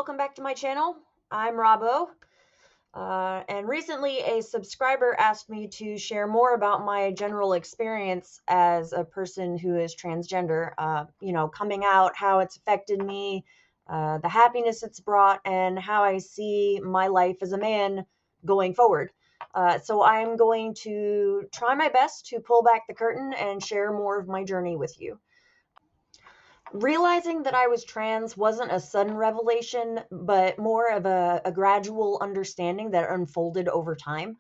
welcome back to my channel. I'm Robbo, and recently a subscriber asked me to share more about my general experience as a person who is transgender, coming out, how it's affected me, the happiness it's brought, and how I see my life as a man going forward. So I'm going to try my best to pull back the curtain and share more of my journey with you. Realizing that I was trans wasn't a sudden revelation, but more of a gradual understanding that unfolded over time.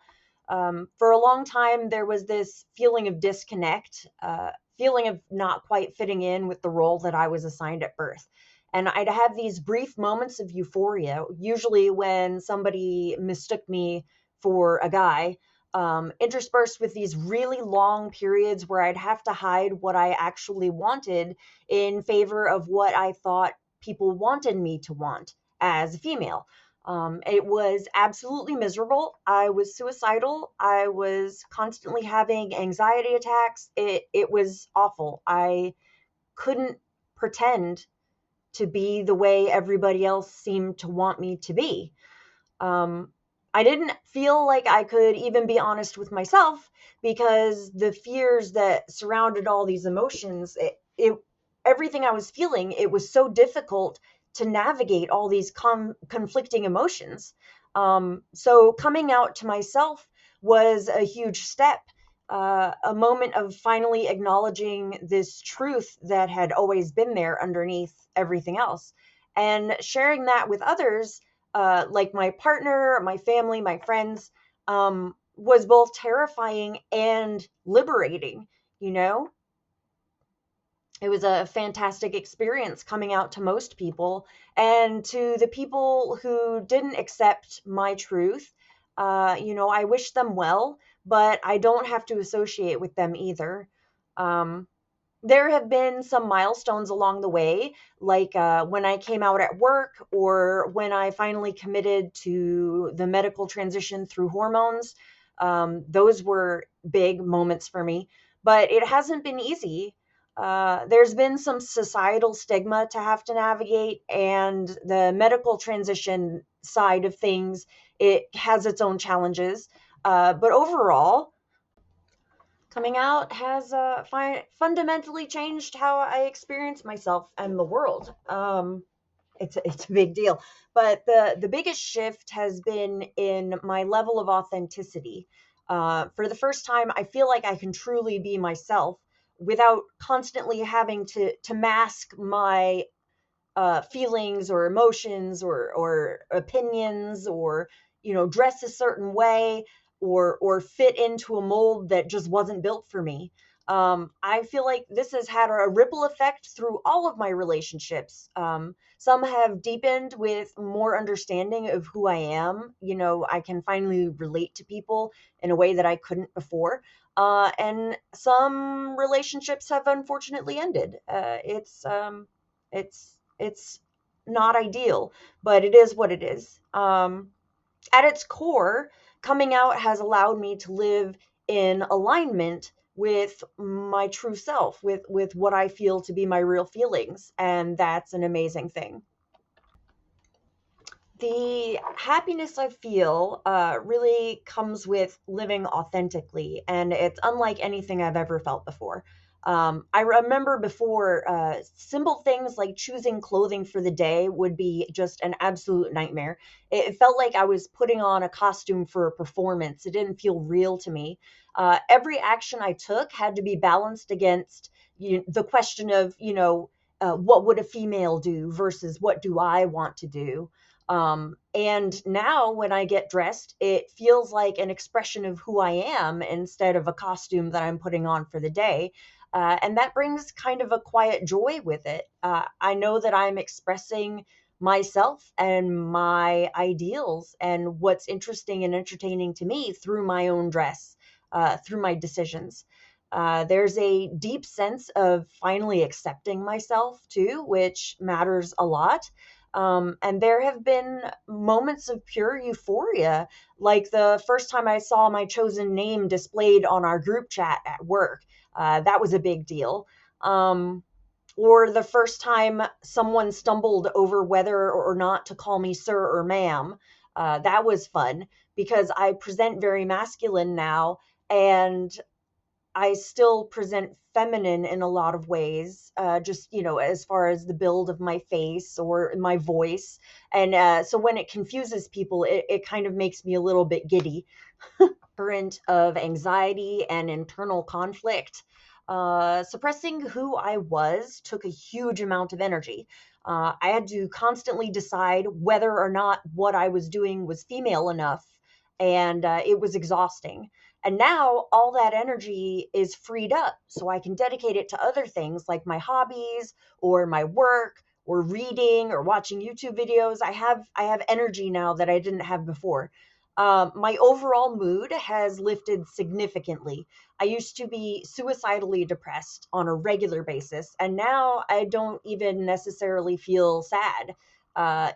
For a long time, there was this feeling of disconnect, feeling of not quite fitting in with the role that I was assigned at birth. And I'd have these brief moments of euphoria, usually when somebody mistook me for a guy, interspersed with these really long periods where I'd have to hide what I actually wanted in favor of what I thought people wanted me to want as a female. It was absolutely miserable. I was suicidal. I was constantly having anxiety attacks. It was awful. I couldn't pretend to be the way everybody else seemed to want me to be. Um, I didn't feel like I could even be honest with myself because the fears that surrounded all these emotions, everything I was feeling, it was so difficult to navigate all these conflicting emotions. So coming out to myself was a huge step, a moment of finally acknowledging this truth that had always been there underneath everything else, and sharing that with others, like my partner, my family, my friends, was both terrifying and liberating. You know, it was a fantastic experience coming out to most people, and to the people who didn't accept my truth. I wish them well, but I don't have to associate with them either. Um, there have been some milestones along the way, like when I came out at work or when I finally committed to the medical transition through hormones. Those were big moments for me, but it hasn't been easy. There's been some societal stigma to have to navigate, and the medical transition side of things, it has its own challenges. But overall, coming out has fundamentally changed how I experience myself and the world. It's a big deal, but the biggest shift has been in my level of authenticity. For the first time, I feel like I can truly be myself without constantly having to mask my feelings or emotions or opinions, or dress a certain way, or fit into a mold that just wasn't built for me. I feel like this has had a ripple effect through all of my relationships. Some have deepened with more understanding of who I am. I can finally relate to people in a way that I couldn't before. And some relationships have unfortunately ended. It's not ideal, but it is what it is. At its core, coming out has allowed me to live in alignment with my true self, with what I feel to be my real feelings, and that's an amazing thing. The happiness I feel really comes with living authentically, and it's unlike anything I've ever felt before. I remember before, simple things like choosing clothing for the day would be just an absolute nightmare. It felt like I was putting on a costume for a performance. It didn't feel real to me. Every action I took had to be balanced against the question of, what would a female do versus what do I want to do. And now when I get dressed, it feels like an expression of who I am instead of a costume that I'm putting on for the day. And that brings kind of a quiet joy with it. I know that I'm expressing myself and my ideals and what's interesting and entertaining to me through my own dress, through my decisions. There's a deep sense of finally accepting myself too, which matters a lot. And there have been moments of pure euphoria, like the first time I saw my chosen name displayed on our group chat at work. That was a big deal. Um, or the first time someone stumbled over whether or not to call me sir or ma'am. That was fun because I present very masculine now, and I still present feminine in a lot of ways, just, as far as the build of my face or my voice. And so when it confuses people, it kind of makes me a little bit giddy. Current of anxiety and internal conflict. Suppressing who I was took a huge amount of energy. I had to constantly decide whether or not what I was doing was female enough, and it was exhausting. And now all that energy is freed up, so I can dedicate it to other things like my hobbies or my work or reading or watching YouTube videos. I have energy now that I didn't have before. My overall mood has lifted significantly. I used to be suicidally depressed on a regular basis, and now I don't even necessarily feel sad.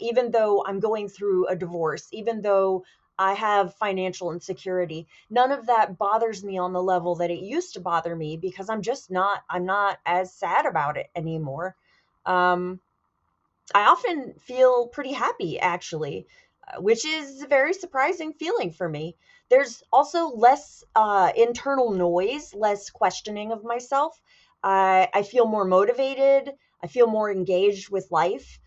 Even though I'm going through a divorce, even though I have financial insecurity, none of that bothers me on the level that it used to bother me because I'm not as sad about it anymore. Um, I often feel pretty happy, actually, which is a very surprising feeling for me. There's also less internal noise, less questioning of myself. I feel more motivated. I feel more engaged with life.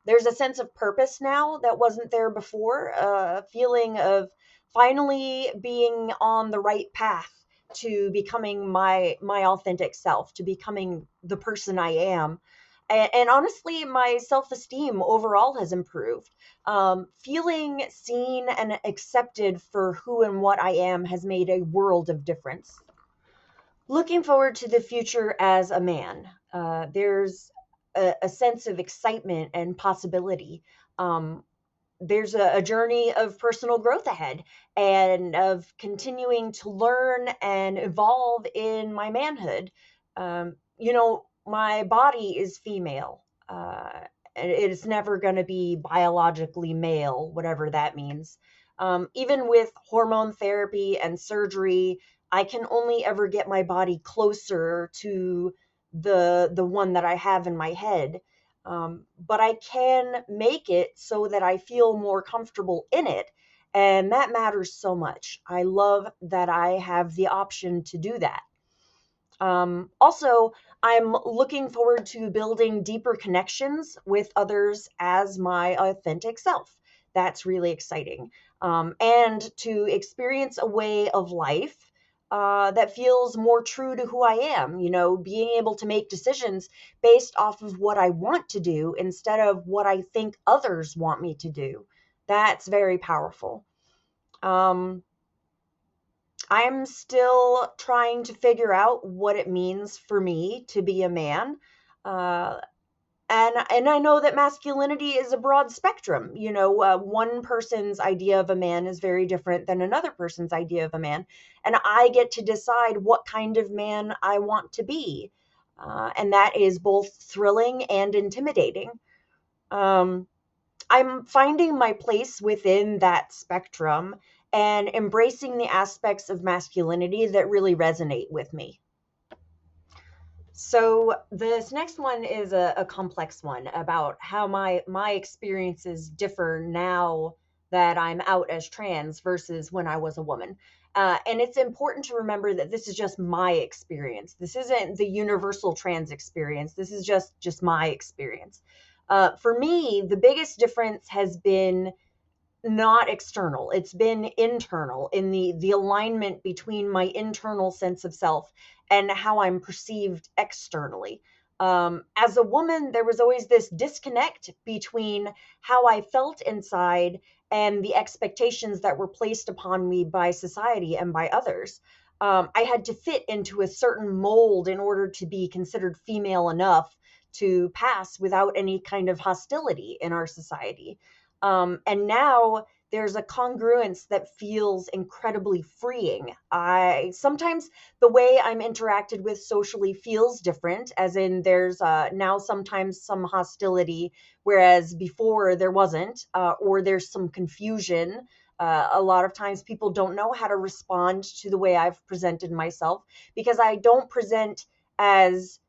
There's a sense of purpose now that wasn't there before, a feeling of finally being on the right path to becoming my authentic self, to becoming the person I am. And honestly, my self-esteem overall has improved. Feeling seen and accepted for who and what I am has made a world of difference. Looking forward to the future as a man, there's a sense of excitement and possibility. Um, there's a journey of personal growth ahead and of continuing to learn and evolve in my manhood. My body is female. And it's never going to be biologically male, whatever that means. Even with hormone therapy and surgery, I can only ever get my body closer to the one that I have in my head. But I can make it so that I feel more comfortable in it. And that matters so much. I love that I have the option to do that. Also, I'm looking forward to building deeper connections with others as my authentic self. That's really exciting. And to experience a way of life that feels more true to who I am, being able to make decisions based off of what I want to do instead of what I think others want me to do. That's very powerful. Um, I'm still trying to figure out what it means for me to be a man. Uh, and I know that masculinity is a broad spectrum. One person's idea of a man is very different than another person's idea of a man, and I get to decide what kind of man I want to be, and that is both thrilling and intimidating. Um, I'm finding my place within that spectrum and embracing the aspects of masculinity that really resonate with me. So this next one is a complex one about how my experiences differ now that I'm out as trans versus when I was a woman. And it's important to remember that this is just my experience. This isn't the universal trans experience. This is just my experience. For me, the biggest difference has been not external. It's been internal in the alignment between my internal sense of self and how I'm perceived externally. As a woman, there was always this disconnect between how I felt inside and the expectations that were placed upon me by society and by others. I had to fit into a certain mold in order to be considered female enough to pass without any kind of hostility in our society. And now there's a congruence that feels incredibly freeing. I sometimes the way I'm interacted with socially feels different, as in there's now sometimes some hostility, whereas before there wasn't, or there's some confusion. A lot of times people don't know how to respond to the way I've presented myself because I don't present as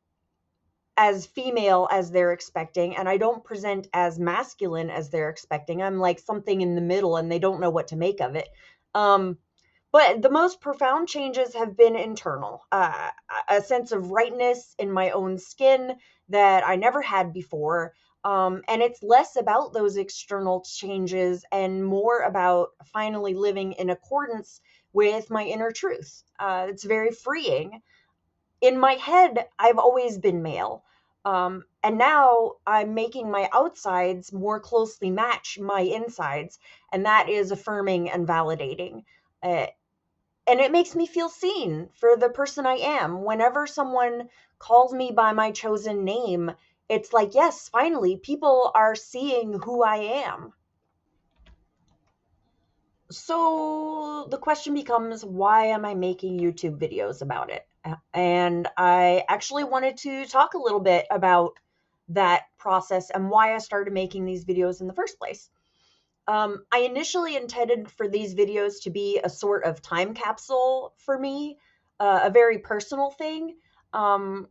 as female as they're expecting, and I don't present as masculine as they're expecting. I'm like something in the middle and they don't know what to make of it. But the most profound changes have been internal. A sense of rightness in my own skin that I never had before. And it's less about those external changes and more about finally living in accordance with my inner truth. It's very freeing. In my head, I've always been male. And now I'm making my outsides more closely match my insides. And that is affirming and validating. Uh, and it makes me feel seen for the person I am. Whenever someone calls me by my chosen name, it's like, yes, finally, people are seeing who I am. So the question becomes, why am I making YouTube videos about it? And I actually wanted to talk a little bit about that process and why I started making these videos in the first place. I initially intended for these videos to be a sort of time capsule for me, a very personal thing. Um,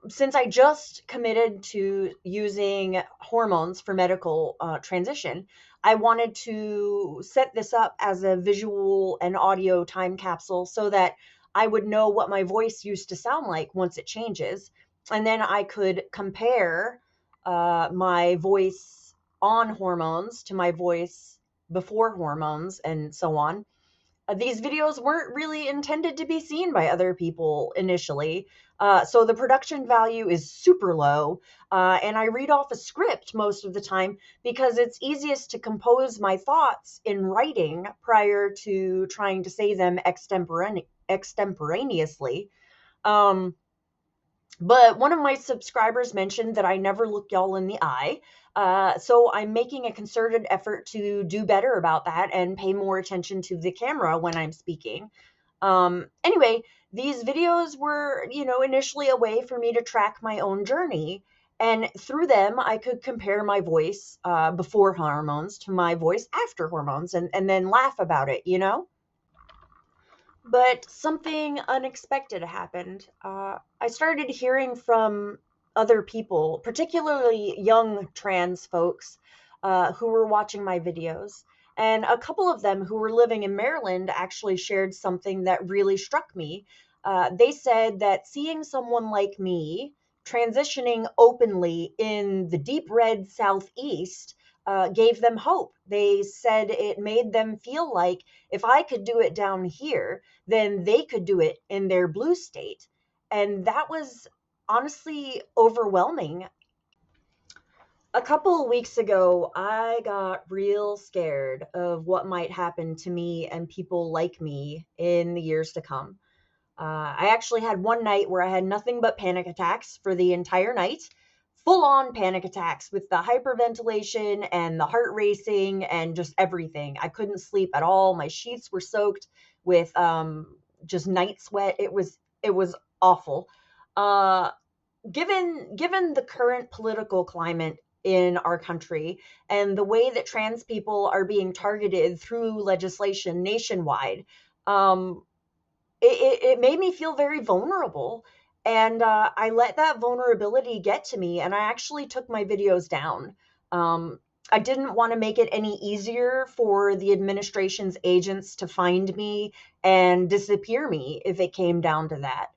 since I just committed to using hormones for medical transition, I wanted to set this up as a visual and audio time capsule so that I would know what my voice used to sound like once it changes. And then I could compare my voice on hormones to my voice before hormones and so on. These videos weren't really intended to be seen by other people initially. So the production value is super low. And I read off a script most of the time because it's easiest to compose my thoughts in writing prior to trying to say them extemporaneously. Um, but one of my subscribers mentioned that I never look y'all in the eye. So I'm making a concerted effort to do better about that and pay more attention to the camera when I'm speaking. Anyway, these videos were, initially a way for me to track my own journey. And through them, I could compare my voice before hormones to my voice after hormones and then laugh about it. But something unexpected happened. I started hearing from other people, particularly young trans folks, who were watching my videos. And a couple of them who were living in Maryland actually shared something that really struck me. They said that seeing someone like me transitioning openly in the deep red Southeast gave them hope. They said it made them feel like if I could do it down here, then they could do it in their blue state. And that was honestly overwhelming. A couple of weeks ago, I got real scared of what might happen to me and people like me in the years to come. I actually had one night where I had nothing but panic attacks for the entire night, full on panic attacks with the hyperventilation and the heart racing and just everything. I couldn't sleep at all. My sheets were soaked with just night sweat. It was awful. Uh, given the current political climate in our country and the way that trans people are being targeted through legislation nationwide, um, it made me feel very vulnerable. And I let that vulnerability get to me, and I actually took my videos down. Um, I didn't want to make it any easier for the administration's agents to find me and disappear me if it came down to that.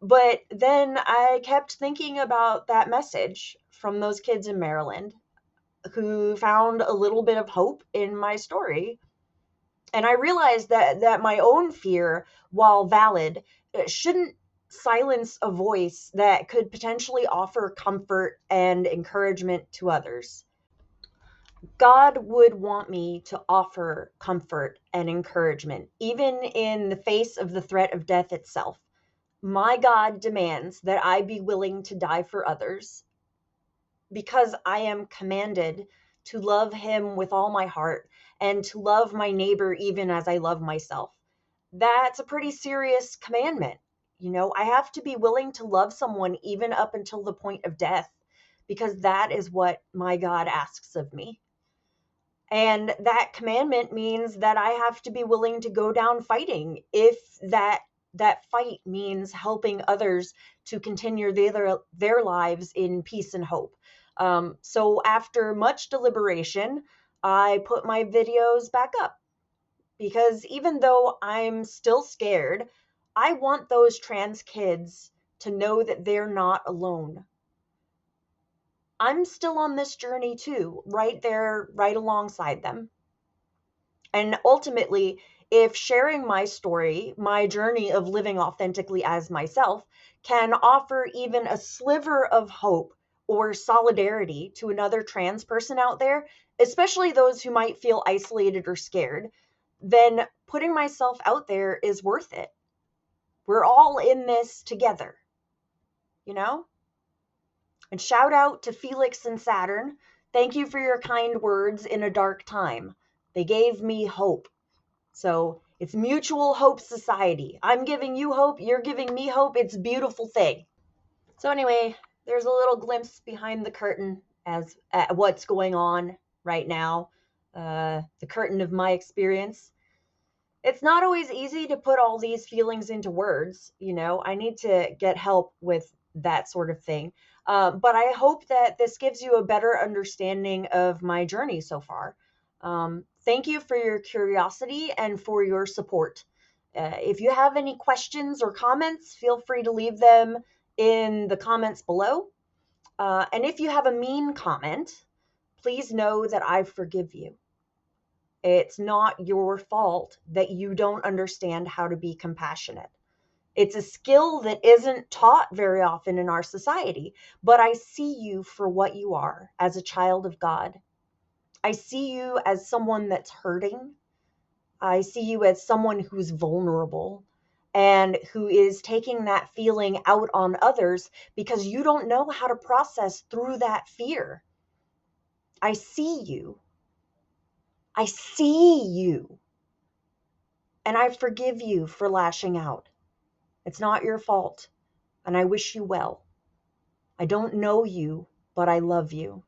But then I kept thinking about that message from those kids in Maryland who found a little bit of hope in my story. And I realized that my own fear, while valid, shouldn't silence a voice that could potentially offer comfort and encouragement to others. God would want me to offer comfort and encouragement, even in the face of the threat of death itself. My God demands that I be willing to die for others because I am commanded to love him with all my heart and to love my neighbor even as I love myself. That's a pretty serious commandment. I have to be willing to love someone even up until the point of death because that is what my God asks of me. And that commandment means that I have to be willing to go down fighting if that that fight means helping others to continue their lives in peace and hope. So after much deliberation, I put my videos back up because even though I'm still scared, I want those trans kids to know that they're not alone. I'm still on this journey too, right there, right alongside them. And ultimately, if sharing my story, my journey of living authentically as myself, can offer even a sliver of hope or solidarity to another trans person out there, especially those who might feel isolated or scared, then putting myself out there is worth it. We're all in this together, you know? And shout out to Felix and Saturn. Thank you for your kind words in a dark time. They gave me hope. So it's mutual hope society. I'm giving you hope, you're giving me hope. It's a beautiful thing. So anyway, there's a little glimpse behind the curtain as at what's going on right now. The curtain of my experience. It's not always easy to put all these feelings into words. I need to get help with that sort of thing. But I hope that this gives you a better understanding of my journey so far. Thank you for your curiosity and for your support. If you have any questions or comments, feel free to leave them in the comments below. And if you have a mean comment, please know that I forgive you. It's not your fault that you don't understand how to be compassionate. It's a skill that isn't taught very often in our society, but I see you for what you are as a child of God. I see you as someone that's hurting. I see you as someone who's vulnerable and who is taking that feeling out on others because you don't know how to process through that fear. I see you. I see you. And I forgive you for lashing out. It's not your fault, and I wish you well. I don't know you, but I love you.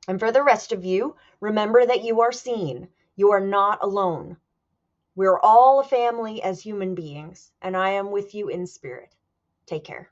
And for the rest of you, remember that you are seen. You are not alone. We're all a family as human beings, and I am with you in spirit. Take care.